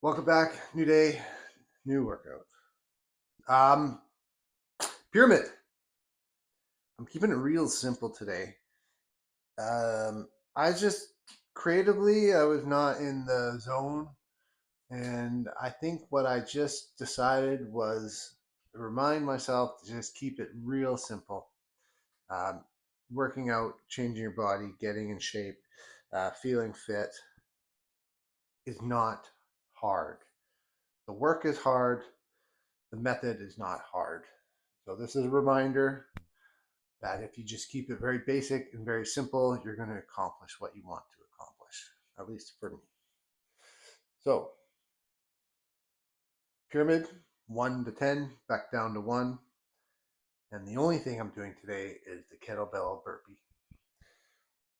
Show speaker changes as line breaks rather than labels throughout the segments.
Welcome back. New day, new workout. Pyramid. I'm keeping it real simple today. I just creatively, I was not in the zone, and I think what I just decided was to remind myself to just keep it real simple. Um, Working out, changing your body, getting in shape, feeling fit is not hard. The work is hard. The method is not hard. So this is a reminder that if you just keep it very basic and very simple, you're going to accomplish what you want to accomplish, at least for me. So, pyramid, 1 to 10, back down to 1. And the only thing I'm doing today is the kettlebell burpee.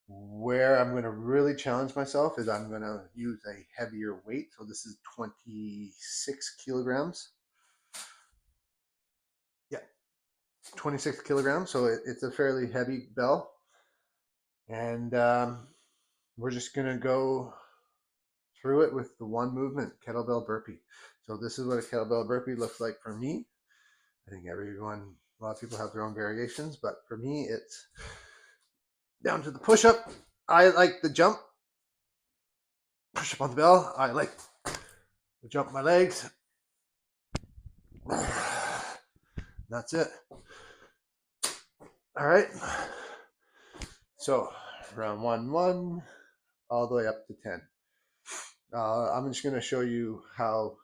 Where I'm going to really challenge myself is I'm going to use a heavier weight. So this is 26 kilograms. Yeah, 26 kilograms. So it's a fairly heavy bell. And we're just going to go through it with the one movement, kettlebell burpee. So this is what a kettlebell burpee looks like for me. I think a lot of people have their own variations, but for me, it's down to the push-up. I like the jump, push up on the bell. I like to jump my legs. That's it. All right. So round 1, all the way up to 10. I'm just going to show you how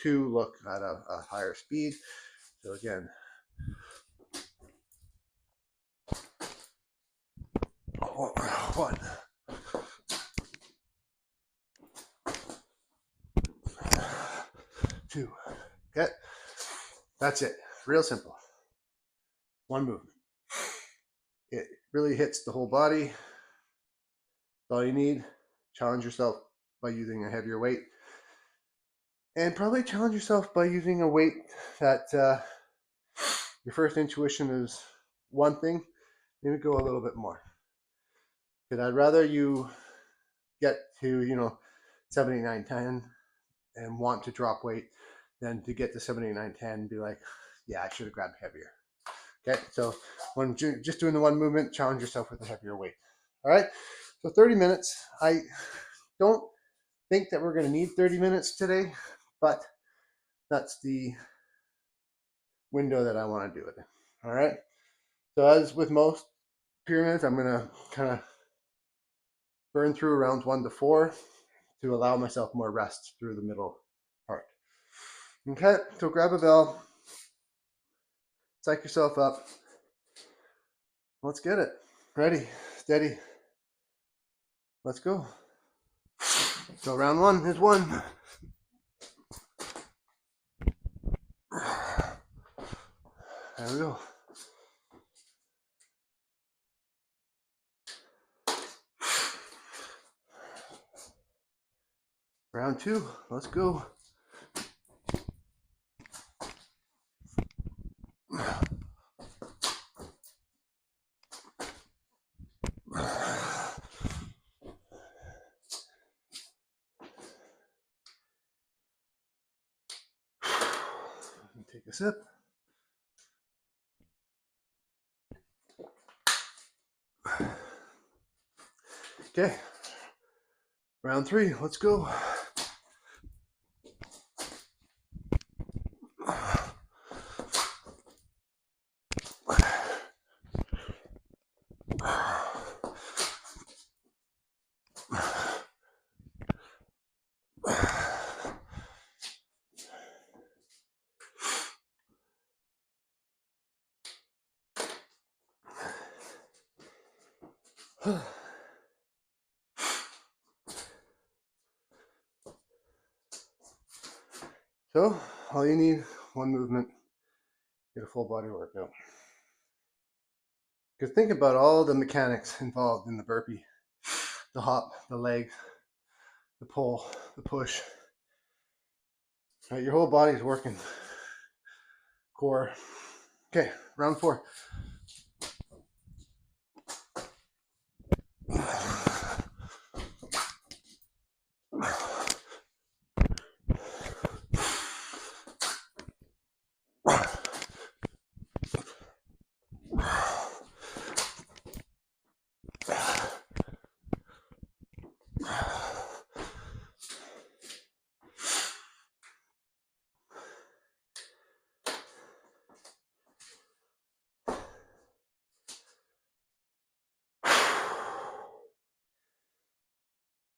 2 look at a higher speed. So again, 1, 2. Okay, that's it. Real simple. One movement. It really hits the whole body. That's all you need. Challenge yourself by using a heavier weight. And probably challenge yourself by using a weight that your first intuition is one thing. Maybe go a little bit more. Because I'd rather you get to, 79, 10 and want to drop weight than to get to 79, 10 and be like, yeah, I should have grabbed heavier. Okay, so when just doing the one movement, challenge yourself with a heavier weight. All right, so 30 minutes. I don't think that we're going to need 30 minutes today, but that's the window that I want to do it in. All right, so as with most pyramids, I'm going to kind of burn through rounds 1 to 4 to allow myself more rest through the middle part. Okay, so grab a bell, psych yourself up. Let's get it. Ready, steady. Let's go. So round 1 is 1. There we go. Round 2, let's go. Take a sip. Okay, round 3, let's go. So all you need, one movement, get a full body workout. Because think about all the mechanics involved in the burpee. The hop, the leg, the pull, the push. Right, your whole body's working. Core. Okay, round 4.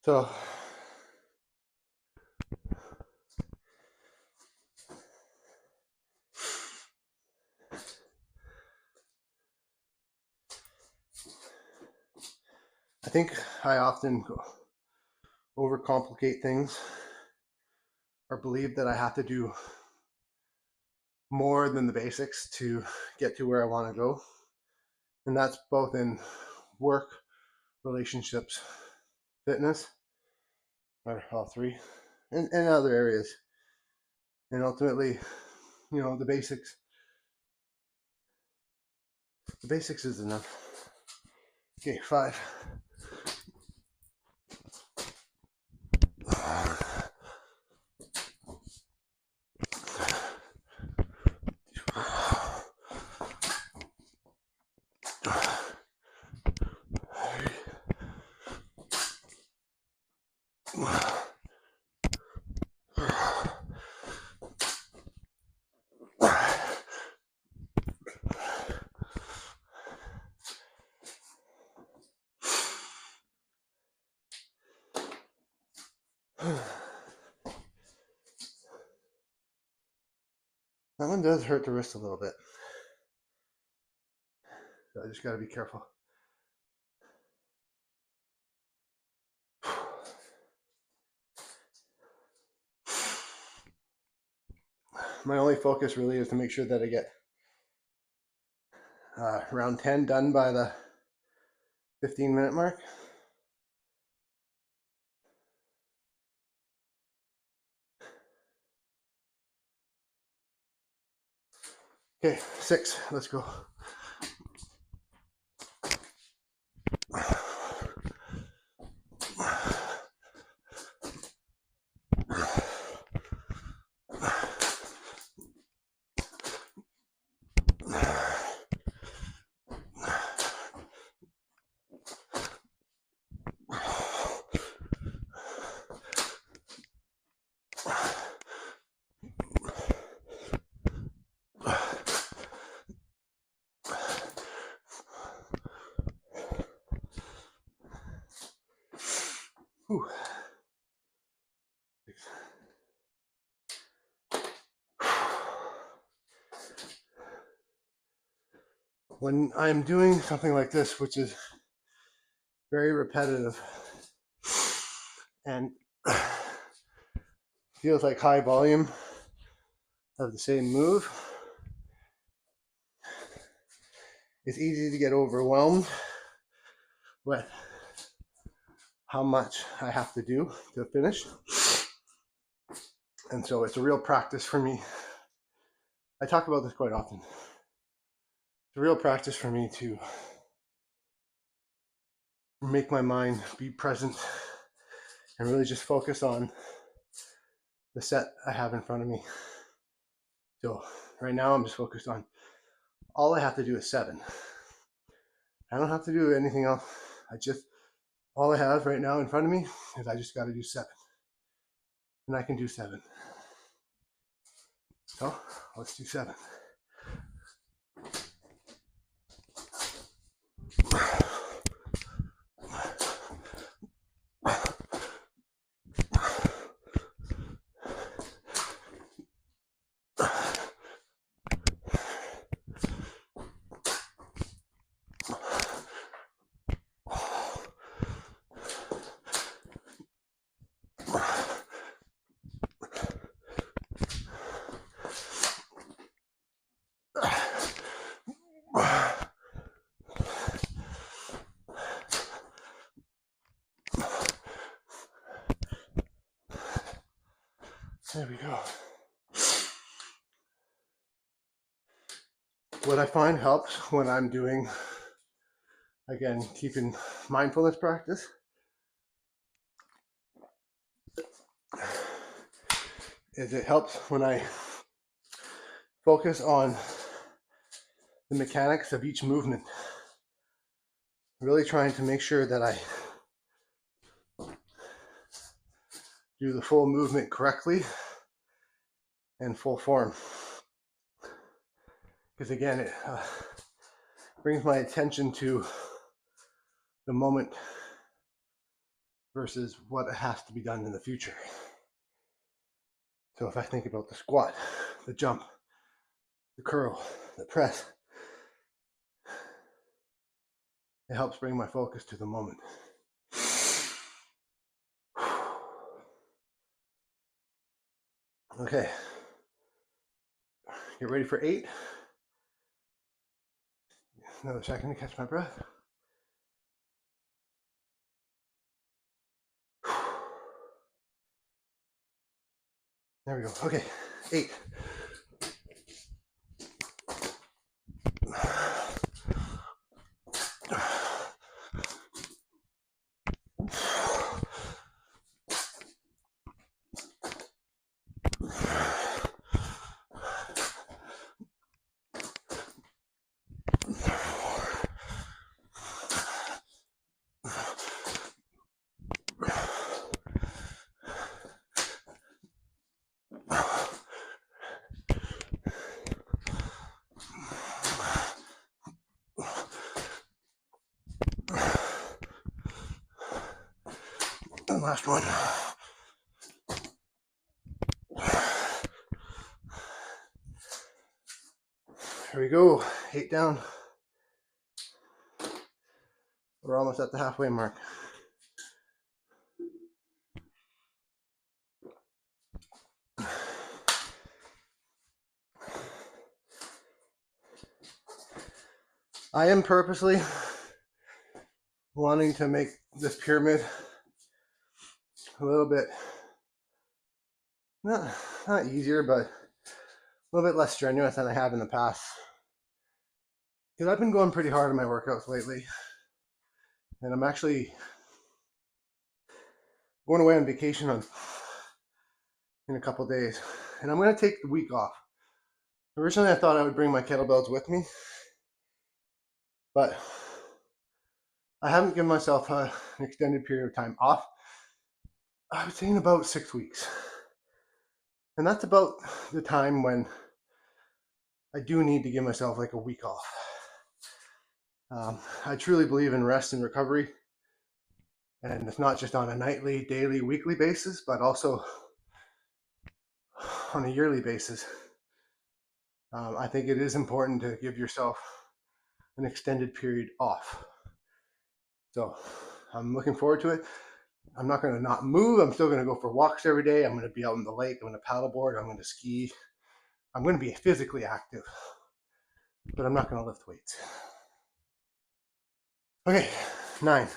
So I think I often overcomplicate things or believe that I have to do more than the basics to get to where I want to go. And that's both in work, relationships, fitness, or all three, and other areas. And ultimately, you know, the basics is enough. Okay, 5. That one does hurt the wrist a little bit. So I just got to be careful. My only focus really is to make sure that I get round 10 done by the 15-minute mark. Okay, 6, let's go. Whew. When I'm doing something like this, which is very repetitive and feels like high volume of the same move, it's easy to get overwhelmed with how much I have to do to finish. And so it's a real practice for me. I talk about this quite often. It's a real practice for me to make my mind be present and really just focus on the set I have in front of me. So right now I'm just focused on all I have to do is 7. I don't have to do anything else. All I have right now in front of me is I just got to do 7. And I can do 7. So let's do 7. There we go. What I find helps when I'm doing, again, keeping mindfulness practice, is it helps when I focus on the mechanics of each movement. Really trying to make sure that I do the full movement correctly and full form. Because again, it brings my attention to the moment versus what has to be done in the future. So if I think about the squat, the jump, the curl, the press, it helps bring my focus to the moment. Okay, get ready for 8. Another second to catch my breath. There we go. Okay, 8. And last one. Here we go. 8 down. We're almost at the halfway mark. I am purposely wanting to make this pyramid a little bit, not easier, but a little bit less strenuous than I have in the past. Because I've been going pretty hard on my workouts lately. And I'm actually going away on vacation in a couple days. And I'm going to take the week off. Originally, I thought I would bring my kettlebells with me. But I haven't given myself an extended period of time off. I was saying about 6 weeks. And that's about the time when I do need to give myself like a week off. I truly believe in rest and recovery. And it's not just on a nightly, daily, weekly basis, but also on a yearly basis. I think it is important to give yourself an extended period off. So I'm looking forward to it. I'm not going to not move. I'm still going to go for walks every day. I'm going to be out in the lake. I'm going to paddleboard. I'm going to ski. I'm going to be physically active, but I'm not going to lift weights. Okay, 9.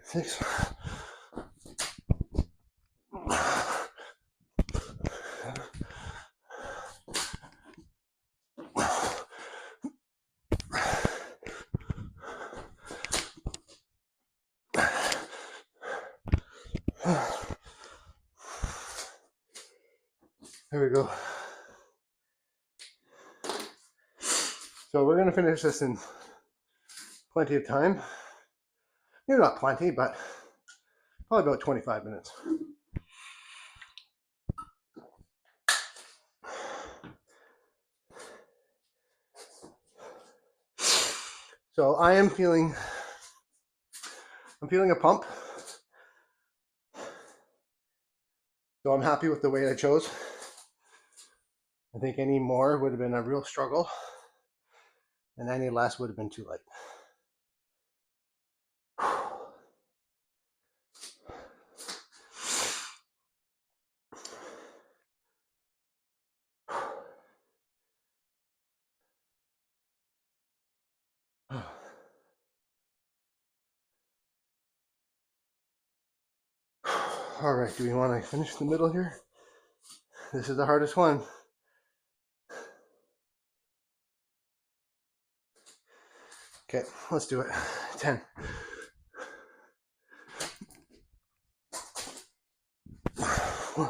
Six. There we go. So we're going to finish this in plenty of time. Maybe not plenty, but probably about 25 minutes. So I'm feeling a pump. So I'm happy with the weight I chose. I think any more would have been a real struggle, and any less would have been too light. All right, do we want to finish the middle here? This is the hardest one. Okay, let's do it. 10. Two.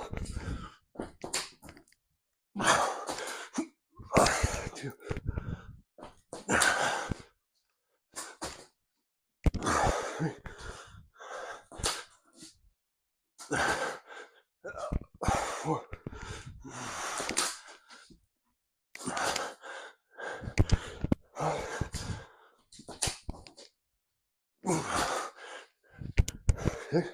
Four. Six.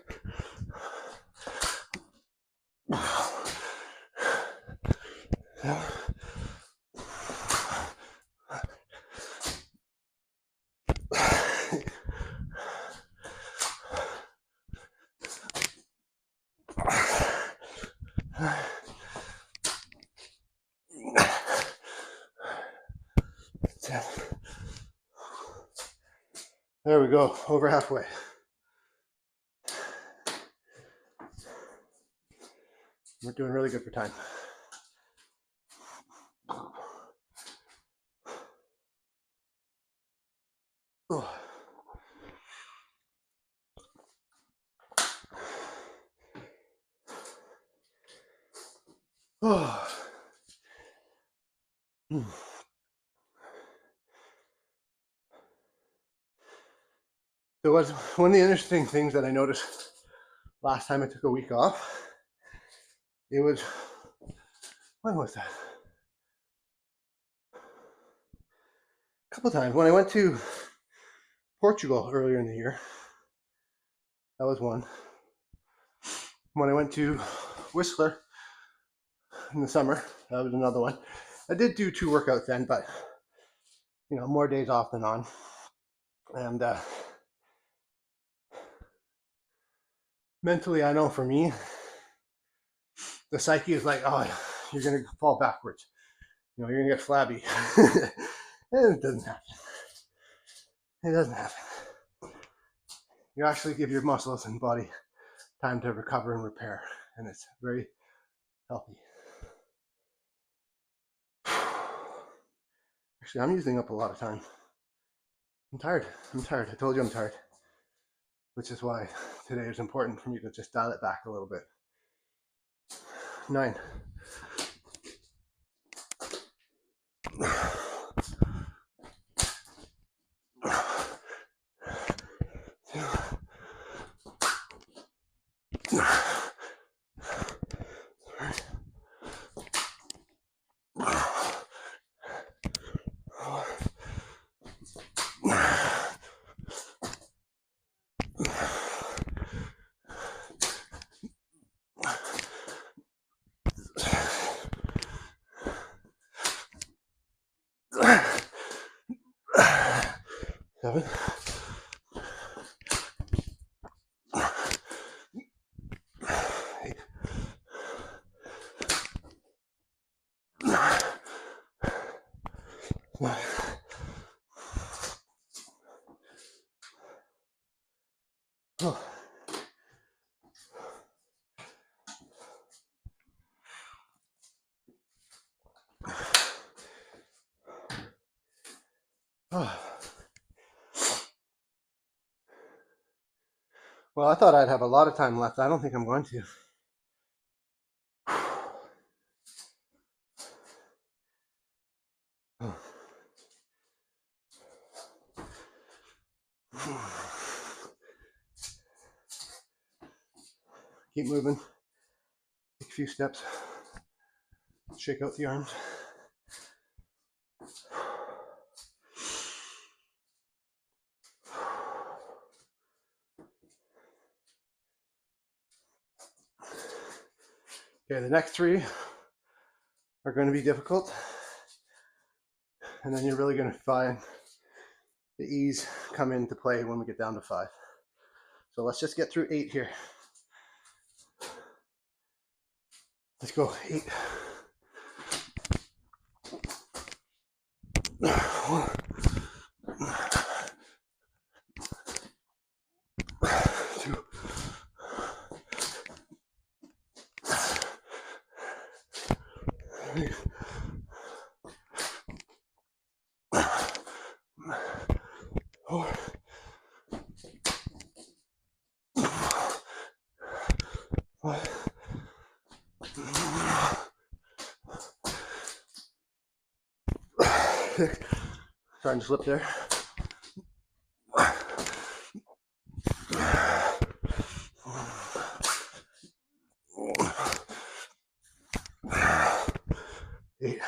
Seven. There we go, over halfway. We're doing really good for time. Oh. Oh. So what's one of the interesting things that I noticed last time I took a week off, it was, when was that? A couple times. When I went to Portugal earlier in the year, that was one. When I went to Whistler in the summer, that was another one. I did do 2 workouts then, but you know, more days off than on. And mentally, I know for me, the psyche is like, oh, you're gonna fall backwards. You know, you're gonna get flabby. And it doesn't happen. It doesn't happen. You actually give your muscles and body time to recover and repair, and it's very healthy. Actually, I'm using up a lot of time. I'm tired. I told you I'm tired. Which is why today is important for me to just dial it back a little bit. 9. Seven. Eight. Nine. Oh. Oh. Well, I thought I'd have a lot of time left. I don't think I'm going to. Keep moving. Take a few steps. Shake out the arms. Okay, the next 3 are going to be difficult. And then you're really going to find the ease come into play when we get down to 5. So let's just get through 8 here. Let's go. 8. 1. 2. 3. 4. 5. Starting to slip there. Eight.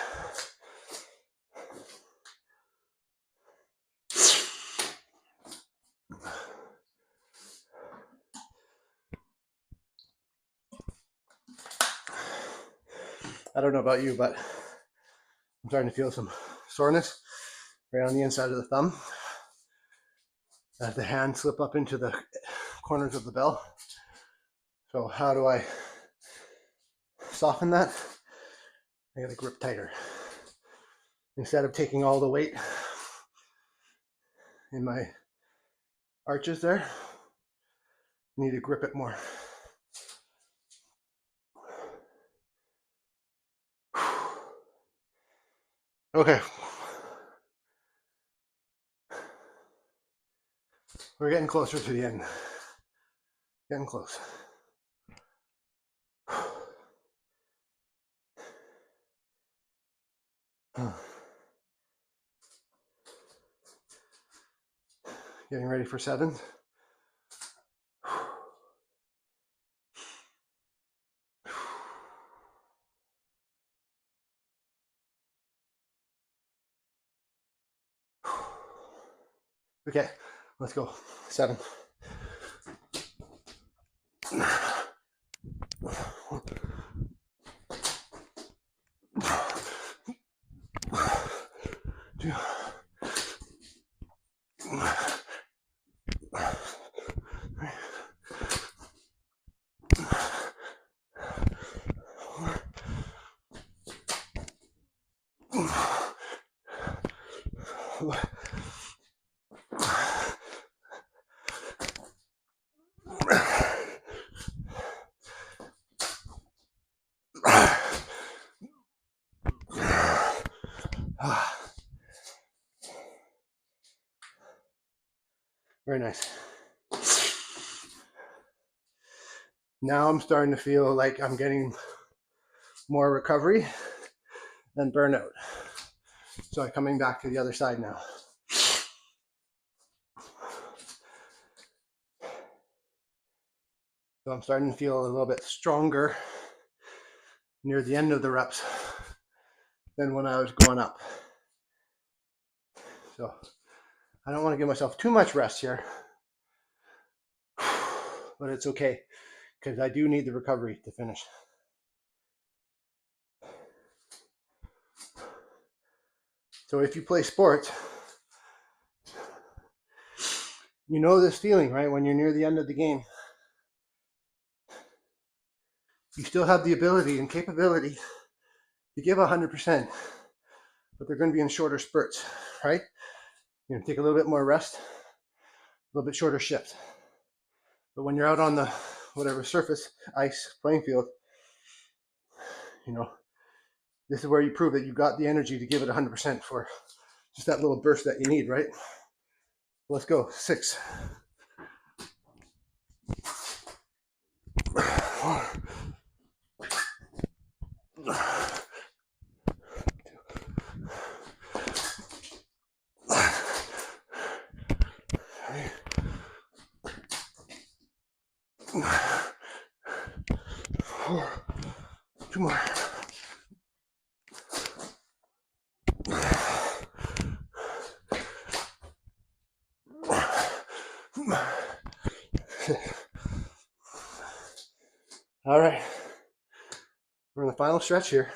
I don't know about you, but I'm starting to feel some soreness right on the inside of the thumb as the hand slip up into the corners of the bell. So how do I soften that? I gotta grip tighter. Instead of taking all the weight in my arches there, I need to grip it more. Okay. We're getting closer to the end. Getting close. Getting ready for 7. Okay, let's go. 7. 2. Very nice. Now I'm starting to feel like I'm getting more recovery than burnout. So I'm coming back to the other side now. So I'm starting to feel a little bit stronger near the end of the reps than when I was going up. So I don't want to give myself too much rest here, but it's okay because I do need the recovery to finish. So if you play sports, you know this feeling, right? When you're near the end of the game, you still have the ability and capability to give 100%, but they're going to be in shorter spurts, right? You're going to take a little bit more rest, a little bit shorter shift. But when you're out on the whatever surface, ice, playing field, you know, this is where you prove that you got the energy to give it 100% for just that little burst that you need, right? Let's go. 6. 1. 4. 2 more. All right. We're in the final stretch here.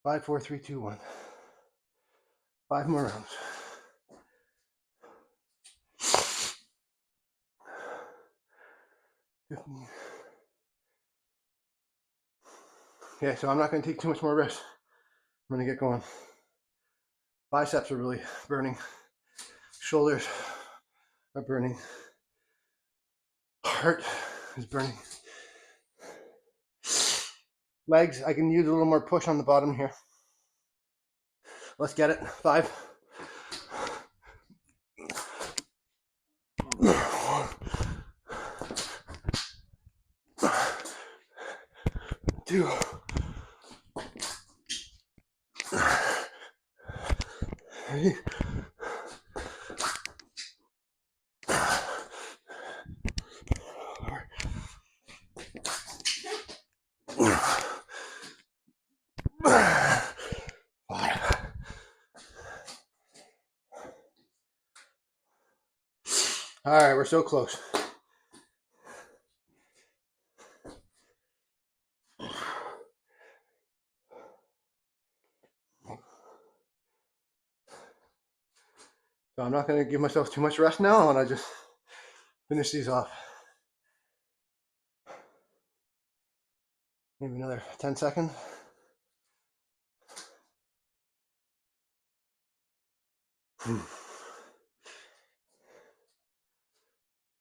Five, 4, 3, 2, 1. 5 more rounds. Okay, so I'm not going to take too much more rest. I'm going to get going. Biceps are really burning. Shoulders are burning. Heart is burning. Legs, I can use a little more push on the bottom here. Let's get it. 5. 2. 3. 4. 5. All right, we're so close. So I'm not going to give myself too much rest now. I want to just finish these off. Maybe another 10 seconds.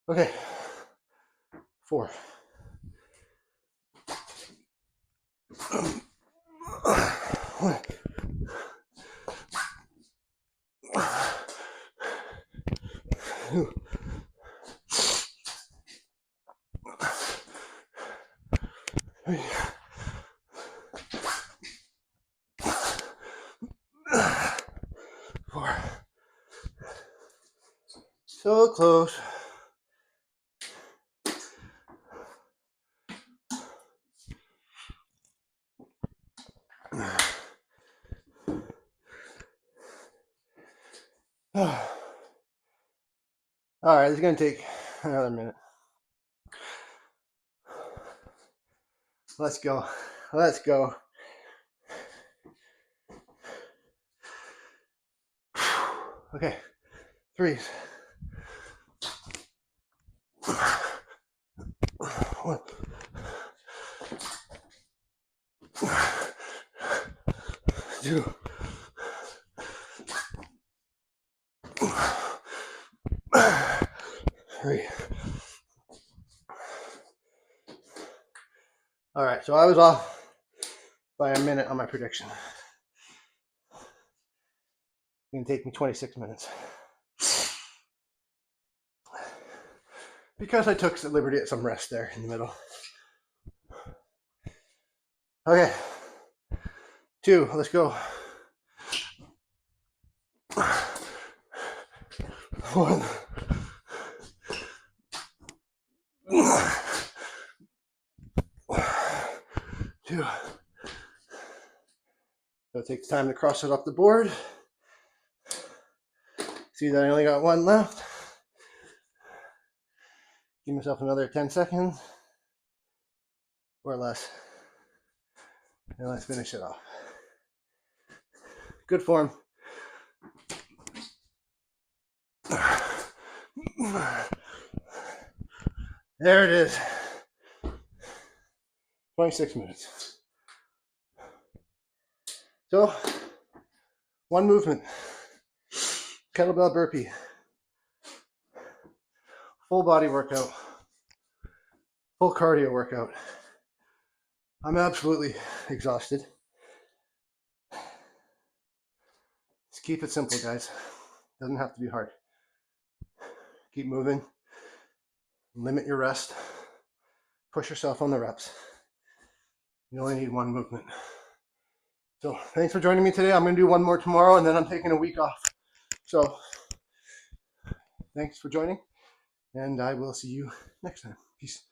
Okay. 4. 1. 2. 3. 4. So close. All right, it's going to take another minute. Let's go. Let's go. Okay. 3. 1. 2. 3. All right, so I was off by a minute on my prediction. It's going to take me 26 minutes. Because I took the liberty at some rest there in the middle. Okay. 2, let's go. 1. 2. So it takes time to cross it off the board. See that I only got 1 left. Give myself another 10 seconds or less. And let's finish it off. Good form. There it is. 26 minutes. So, 1 movement. Kettlebell burpee. Full body workout. Full cardio workout. I'm absolutely exhausted. Just keep it simple, guys. Doesn't have to be hard. Keep moving. Limit your rest. Push yourself on the reps. You only need 1 movement. So thanks for joining me today. I'm going to do 1 more tomorrow, and then I'm taking a week off. So thanks for joining, and I will see you next time. Peace.